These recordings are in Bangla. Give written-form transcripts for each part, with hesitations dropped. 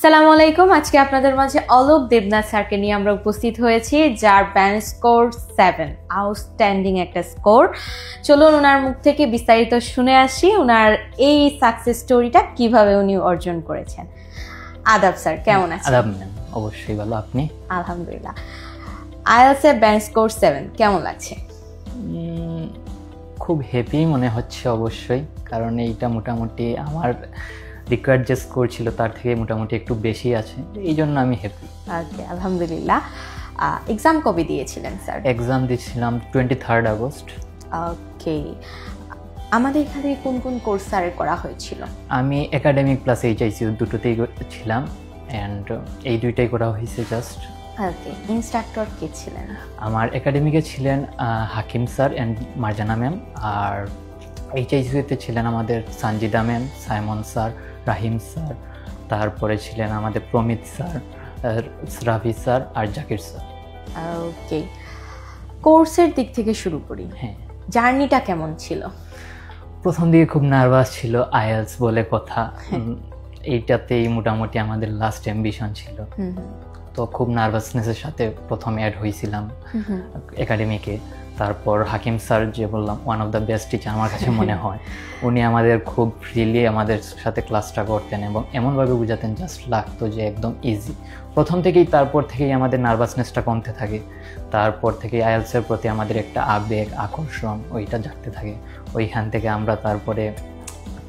সালামু আলাইকুম। আজকে আপনাদের মাঝে অলোক দেবনাথ স্যারকে নিয়ে আমরা উপস্থিত হয়েছি, যার ব্যান্ড স্কোর 7, আউটস্ট্যান্ডিং একটা স্কোর। চলুন ওনার মুখ থেকে বিস্তারিত শুনে আসি ওনার এই সাকসেস স্টোরিটা কিভাবে উনি অর্জন করেছেন। আদাব স্যার, কেমন আছেন? আদাব ম্যাম, অবশ্যই ভালো। আপনি? আলহামদুলিল্লাহ। আইএলটিএস এর ব্যান্ড স্কোর 7 কেমন লাগছে? খুব হ্যাপি মনে হচ্ছে অবশ্যই, কারণ এইটা মোটামুটি আমার রিকোয়ার্ড যে স্কোর ছিল তার থেকে মোটামুটি একটু বেশি আছে, এই জন্য আমি হ্যাপি। ওকে, আলহামদুলিল্লাহ। এক্সাম কবে দিয়েছিলেন স্যার? এক্সাম দিয়েছিলাম 23 আগস্ট। ওকে, আমাদের এখানে কোন কোন কোর্স স্যার করা হয়েছিল? আমি একাডেমিক প্লাস এইচআইসি দুটোতেই ছিলাম, অ্যান্ড এই দুইটাই করা হয়েছে জাস্ট। ওকে, ইনস্ট্রাক্টর কে ছিলেন? আমার একাডেমিকে ছিলেন হাকিম স্যার অ্যান্ড মার্জানা ম্যাম, আর এইচআইসিতে ছিলেন আমাদের সঞ্জিদা ম্যাম, সাইমন স্যার, রাহিম স্যার, তারপরে ছিলেন আমাদের প্রমিত স্যার, রাভি স্যার আর জাকির স্যার। ওকে, কোর্সের দিক থেকে শুরু করি। হ্যাঁ, জার্নিটা কেমন ছিল? প্রথম দিকে খুব নার্ভাস ছিল, আইএলটিএস বলে কথা, এইটাতেই মোটামুটি আমাদের লাস্ট অ্যাম্বিশন ছিল। তো খুব নার্ভাসনেসের সাথে প্রথমে অ্যাড হয়েছিলাম একাডেমিকে। তারপর হাকিম স্যার, যে বললাম one of the best teacher আমার কাছে মনে হয়, উনি আমাদের খুব ফ্রিলি আমাদের সাথে ক্লাসটা করতেন এবং এমনভাবে বুঝাতেন জাস্ট লাগতো যে একদম ইজি প্রথম থেকেই। তারপর থেকেই আমাদের নার্ভাসনেসটা কমতে থাকে, তারপর থেকেই আইএলটিএসের প্রতি আমাদের একটা আবেগ আকর্ষণ ওইটা জাগতে থাকে। ওইখান থেকে আমরা তারপরে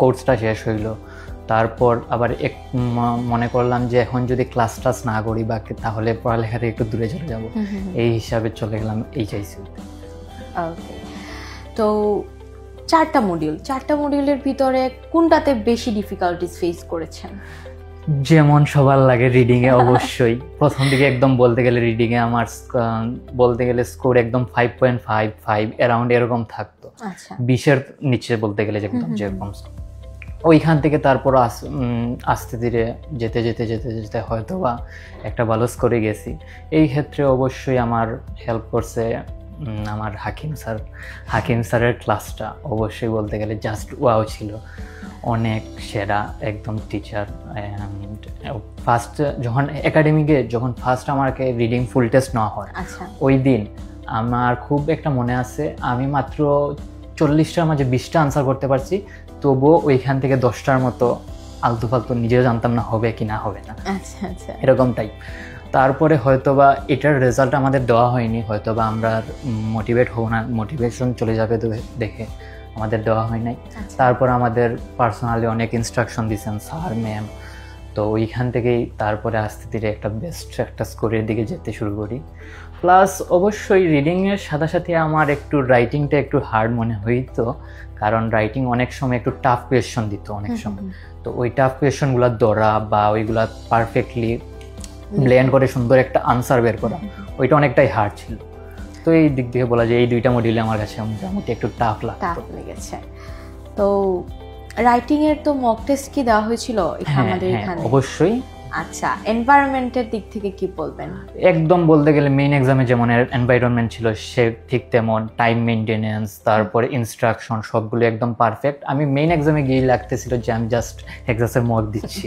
কোর্সটা শেষ হইলো, তারপর আবার মনে করলাম যে এখন যদি ক্লাস টাস না করি বা তাহলে পড়ালেখা থেকে একটু দূরে চলে যাব, এই হিসাবে চলে গেলাম এইচআইসিতে। ওকে, তো চারটা মডিউলের ভিতরে কোনটাতে বেশি ডিফিকাল্টিস ফেস করেছেন? যেমন সবার লাগে রিডিংয়ে অবশ্যই। প্রথম দিকে একদম বলতে গেলে রিডিংয়ে আমার বলতে গেলে স্কোর একদম 5.55 অ্যারাউন্ড এরকম থাকতো, 20-এর নিচে বলতে গেলে একদম যেরকম। ওইখান থেকে তারপর আস্তে ধীরে যেতে যেতে যেতে যেতে হয়তো বা একটা ভালো স্কোরে গেছি। এই ক্ষেত্রে অবশ্যই আমার হেল্প করছে আমার হাকিম স্যারের ক্লাসটা অবশ্যই বলতে গেলে জাস্ট ওয়াও ছিল, অনেক সেরা একদম টিচার। ফার্স্ট যখন একাডেমিকে ফার্স্ট আমাকে রিডিং ফুল টেস্ট নেওয়া হয়, ওই দিন আমার খুব একটা মনে আছে, আমি মাত্র 40টার মাঝে 20টা আনসার করতে পারছি, তবুও ওইখান থেকে 10টার মতো আলতু ফালতু নিজেও জানতাম না হবে কি না হবে না, এরকম টাইপ। তারপরে হয়তোবা এটার রেজাল্ট আমাদের দেওয়া হয়নি, হয়তোবা আমরা মোটিভেট হব না, মোটিভেশন চলে যাবে দেখে আমাদের দেওয়া হয় নাই। তারপর আমাদের পার্সোনালি অনেক ইনস্ট্রাকশন দিয়েছেন স্যার ম্যাম, তো ওইখান থেকেই তারপরে আস্তে ধীরে একটা বেস্ট একটা স্কোরের দিকে যেতে শুরু করি। প্লাস অবশ্যই রিডিংয়ের সাথে সাথে আমার একটু রাইটিংটা একটু হার্ড মনে হইতো, কারণ রাইটিং অনেক সময় একটু টাফ কোয়েশ্চন দিত অনেক সময়। তো ওই টাফ কোয়েশ্চনগুলো ধরা বা ওইগুলা পারফেক্টলি ব্লেন্ড করে সুন্দর একটা আনসার বের করা, ওইটা অনেকটাই হার্ড ছিল। তো এই দিক থেকে বলা যায় এই দুইটা মডিউলে আমার কাছে মোটামুটি একটু টাফ লেগেছে। তো রাইটিং এর তো মক টেস্ট কি দেওয়া হয়েছিল আমাদের এখানে? অবশ্যই। আচ্ছা, এনভায়রনমেন্টের দিক থেকে কি বলবেন? একদম বলতে গেলে মেইন এক্সামে যেমন এনভায়রনমেন্ট ছিল সে ঠিক তেমন টাইম মেনটেনেন্স, তারপরে ইনস্ট্রাকশন সবগুলো একদম পারফেক্ট। আমি মেইন এক্সামে গিয়ে লাগতেছিল যে আমি জাস্ট এক্সামের মক দিচ্ছি।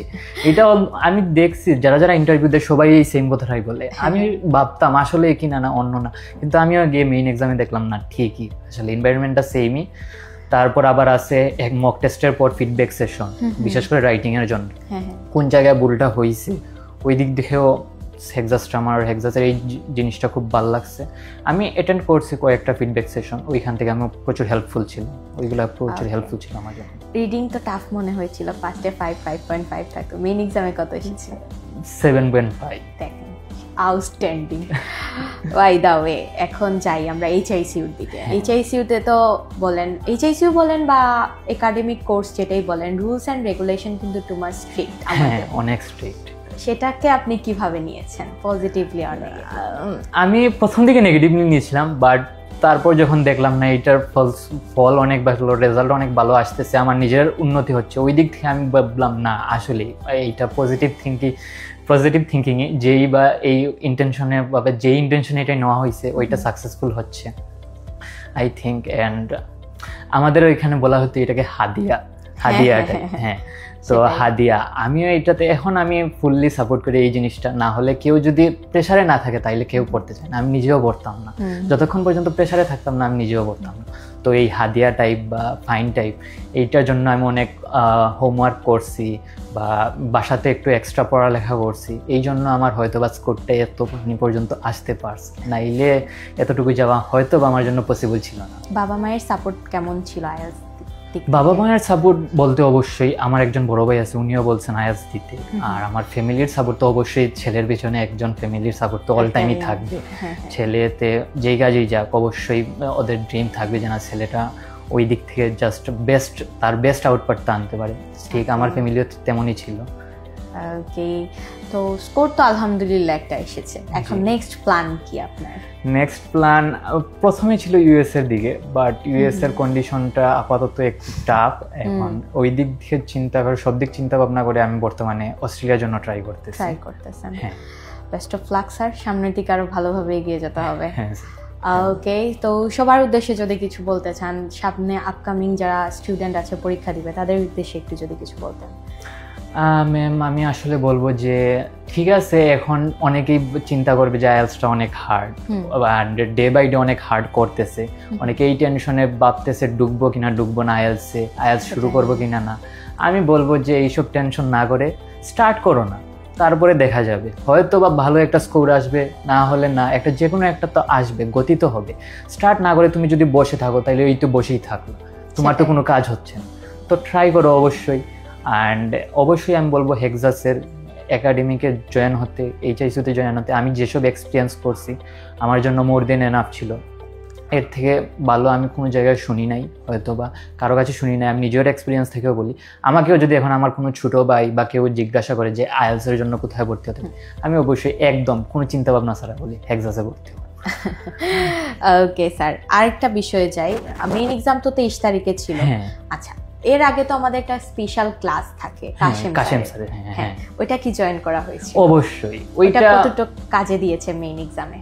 এটা আমি দেখছি যারা ইন্টারভিউ দেয় সবাই এই সেম কথাটাই বলে। আমি ভাবতাম আসলে কি না অন্য না, কিন্তু আমিও গিয়ে মেইন এক্সামে দেখলাম না ঠিকই, আসলে এনভায়রনমেন্টটা সেমই। তারপর আবার আছে এক মক টেস্টের পর ফিডব্যাক সেশন, বিশেষ করে রাইটিং এর জন্য কোন জায়গায় ভুলটা হয়েছে ওই দিক দেখেও হেক্সাসের এই জিনিসটা খুব ভালো লাগছে। আমি অ্যাটেন্ড করছি কয়েকটা ফিডব্যাক সেশন, ওইখান থেকে আমি প্রচুর হেল্পফুল ছিল, ওইগুলো প্রচুর হেল্পফুল ছিল আমার জন্য। রিডিং তো টাফ মনে হয়েছিল, ফার্স্টে 5.5 থাকতো, মেইন এক্সামে কত এসেছে? 7.5। দেখেন, আউটস্ট্যান্ডিং। বাই দা ওয়ে, এখন যাই আমরা এইচআইসিউর দিকে। এইচআইসিউতে তো এইচআইসিউ বলেন বা একাডেমিক কোর্স যেটাই বলেন, রুলস অ্যান্ড রেগুলেশন কিন্তু টু মাচ স্ট্রিক্ট। হ্যাঁ, অনেক স্ট্রিক্ট। সেটাকে আপনি কিভাবে নিয়েছেন, পজিটিভলি আর নেগেটিভ? আমি প্রথম দিকে নেগেটিভলি নিয়েছিলাম, বাট তারপর যখন দেখলাম না এটার ফল অনেক ভালো, রেজাল্ট অনেক ভালো আসতেছে, আমার নিজের উন্নতি হচ্ছে, ওই দিক থেকে আমি ভাবলাম না আসলে এইটা পজিটিভ থিঙ্কিংয়ে যেই বা এই ইন্টেনশনে বা যেই ইন্টেনশনে এটা নেওয়া হয়েছে ওইটা সাকসেসফুল হচ্ছে আই থিঙ্ক। অ্যান্ড আমাদের ওইখানে বলা হতো এটাকে হাদিয়া, হাদিয়াটা। হ্যাঁ, তো হাদিয়া আমিও এটাতে এখন আমি ফুললি সাপোর্ট করি এই জিনিসটা। না হলে কেউ যদি প্রেসারে না থাকে তাইলে কেউ পড়তে চায় না, আমি নিজেও পড়তাম না যতক্ষণ পর্যন্ত প্রেসারে থাকতাম না, আমি নিজেও পড়তাম না। তো এই হাদিয়া টাইপ বা ফাইন টাইপ এইটার জন্য আমি অনেক হোমওয়ার্ক করছি বা বাসাতে একটু এক্সট্রা পড়ালেখা করছি, এই জন্য আমার হয়তো বা স্কোরটা এত পর্যন্ত আসতে পারছে, নাইলে এতটুকু যাওয়া হয়তো বা আমার জন্য পসিবল ছিল না। বাবা মায়ের সাপোর্ট কেমন ছিল আইএলটিএস? বাবা মায়ের সাপোর্ট বলতে অবশ্যই আমার একজন বড় ভাই আছে, উনিও বলছেন আইএলটিএস দিতে। আর আমার ফ্যামিলির সাপোর্ট তো অবশ্যই, ছেলের পিছনে একজন ফ্যামিলির সাপোর্ট তো অল টাইমই থাকবে। ছেলেতে যেই কাজেই যাক অবশ্যই ওদের ড্রিম থাকবে যে না ছেলেটা ওই দিক থেকে জাস্ট বেস্ট, তার বেস্ট আউটপুটটা আনতে পারে। ঠিক আমার ফ্যামিলিও তেমনই ছিল। ওকে, তো স্কোর তো আলহামদুলিল্লাহ একটা এসেছে, এখন নেক্সট প্ল্যান কি আপনার? নেক্সট প্ল্যান প্রথমে ছিল ইউএস এর দিকে, বাট ইউএস এর কন্ডিশনটা আপাতত একটু টাফ। এখন ওই দিক থেকে সব দিক চিন্তা ভাবনা করে আমি বর্তমানে অস্ট্রেলিয়ার জন্য ট্রাই করতেছেন। হ্যাঁ, বেস্ট অফ লাক স্যার, সামনের দিকে আরো ভালোভাবে এগিয়ে যেতে হবে। ওকে, তো সবার উদ্দেশ্যে যদি কিছু বলতে চান, সামনে আপকামিং যারা স্টুডেন্ট আছে পরীক্ষা দিবে তাদের উদ্দেশ্যে একটু যদি কিছু বলতেন। ম্যাম আমি আসলে বলবো যে ঠিক আছে, এখন অনেকেই চিন্তা করবে যে আইএলটিএসটা অনেক হার্ড, ডে বাই ডে অনেক হার্ড করতেছে, অনেকে এই টেনশনে ভাবতেছে ডুববো কিনা ডুববো না আইএলটিএস শুরু করবো কিনা না। আমি বলবো যে এইসব টেনশন না করে স্টার্ট করো না, তারপরে দেখা যাবে, হয়তো বা ভালো একটা স্কোর আসবে, না হলে না, একটা যে কোনো একটা তো আসবে, গতি তো হবে। স্টার্ট না করে তুমি যদি বসে থাকো তাহলে ওই তো বসেই থাকো, তোমার তো কোনো কাজ হচ্ছে না। তো ট্রাই করো অবশ্যই। অ্যান্ড অবশ্যই আমি বলবো হেক্সাসের একাডেমিকে জয়েন হতে, এইচআইসিতে জয়েন হতে। আমি যেসব এক্সপিরিয়েন্স করছি আমার জন্য মোর দেন এনাফ ছিল, এর থেকে ভালো আমি কোনো জায়গায় শুনি নাই, হয়তো বা কারো কাছে শুনি নাই। আমি নিজের এক্সপিরিয়েন্স থেকেও বলি, আমাকেও যদি এখন আমার কোনো ছোটো ভাই বা কেউ জিজ্ঞাসা করে যে আইএলটিএসের জন্য কোথায় ভর্তি হতে, আমি অবশ্যই একদম কোনো চিন্তা ভাবনা ছাড়া বলি হেক্সাসে ভর্তি হবো। ওকে স্যার, আরেকটা বিষয়ে যাই, মেইন এক্সাম তো 23 তারিখে ছিল। আচ্ছা, এর আগে তো আমাদের একটা স্পেশাল ক্লাস থাকে কাশেম স্যারের, হ্যাঁ, ওইটা কি জয়েন করা হয়েছে? অবশ্যই। ওইটা কতটুকু কাজে দিয়েছে মেইন এক্সামে?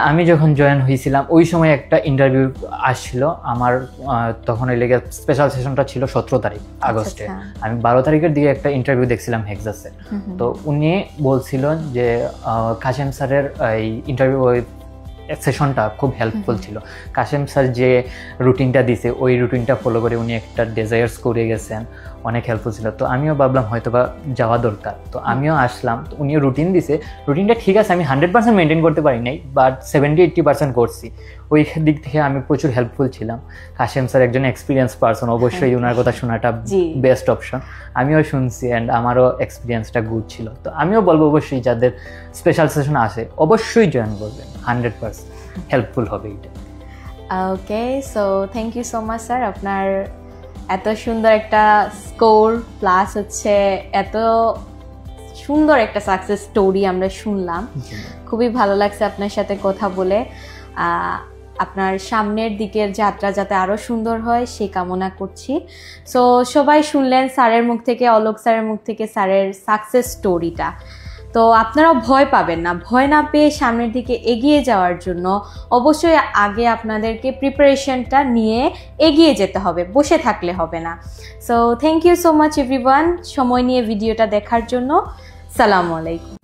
আমি যখন জয়েন হয়েছিলাম ওই সময় একটা ইন্টারভিউ আসছিল আমার, তখন ওই লেগে স্পেশাল সেশনটা ছিল 17 তারিখ আগস্টে। আমি 12 তারিখের দিকে একটা ইন্টারভিউ দেখছিলাম হেক্সাসে। তো উনি বলছিল যে কাশেম স্যারের এই ইন্টারভিউ সেশনটা খুব হেল্পফুল ছিল। কাশেম স্যার যে রুটিনটা দিছে ওই রুটিনটা ফলো করে উনি একটা ডেজায়ার্স করে গেছেন, অনেক হেল্পফুল ছিল। তো আমিও ভাবলাম হয়তো বা যাওয়া দরকার, তো আমিও আসলাম। তো উনিও রুটিন দিছে, রুটিনটা ঠিক আছে, আমি 100% মেনটেন করতে পারি নাই, বাট 70-80% করছি। ওই দিক থেকে আমি প্রচুর হেল্পফুল ছিলাম। কাশেম স্যার একজন এক্সপিরিয়েন্স পারসন, অবশ্যই ওনার কথা শোনাটা বেস্ট অপশন। আমিও শুনছি অ্যান্ড আমারও এক্সপিরিয়েন্সটা গুড ছিল। তো আমিও বলবো অবশ্যই যাদের স্পেশাল সেশন আসে অবশ্যই জয়েন করবেন, 100% হেল্পফুল হবে এটা। Okay, so thank you so much sir, আপনার এত সুন্দর একটা স্কোর প্লাস হচ্ছে এত সুন্দর একটা সাকসেস স্টোরি আমরা শুনলাম, খুবই ভালো লাগছে আপনার সাথে কথা বলে। আপনার সামনের দিকের যাত্রা যাতে আরও সুন্দর হয় সেই কামনা করছি। সো সবাই শুনলেন স্যারের মুখ থেকে, অলোক স্যারের মুখ থেকে স্যারের সাকসেস স্টোরিটা। তো আপনারাও ভয় পাবেন না, ভয় না পেয়ে সামনের দিকে এগিয়ে যাওয়ার জন্য অবশ্যই আগে আপনাদেরকে প্রিপারেশনটা নিয়ে এগিয়ে যেতে হবে, বসে থাকলে হবে না। So thank you so much everyone সময় নিয়ে ভিডিওটা দেখার জন্য। সালামু আলাইকুম।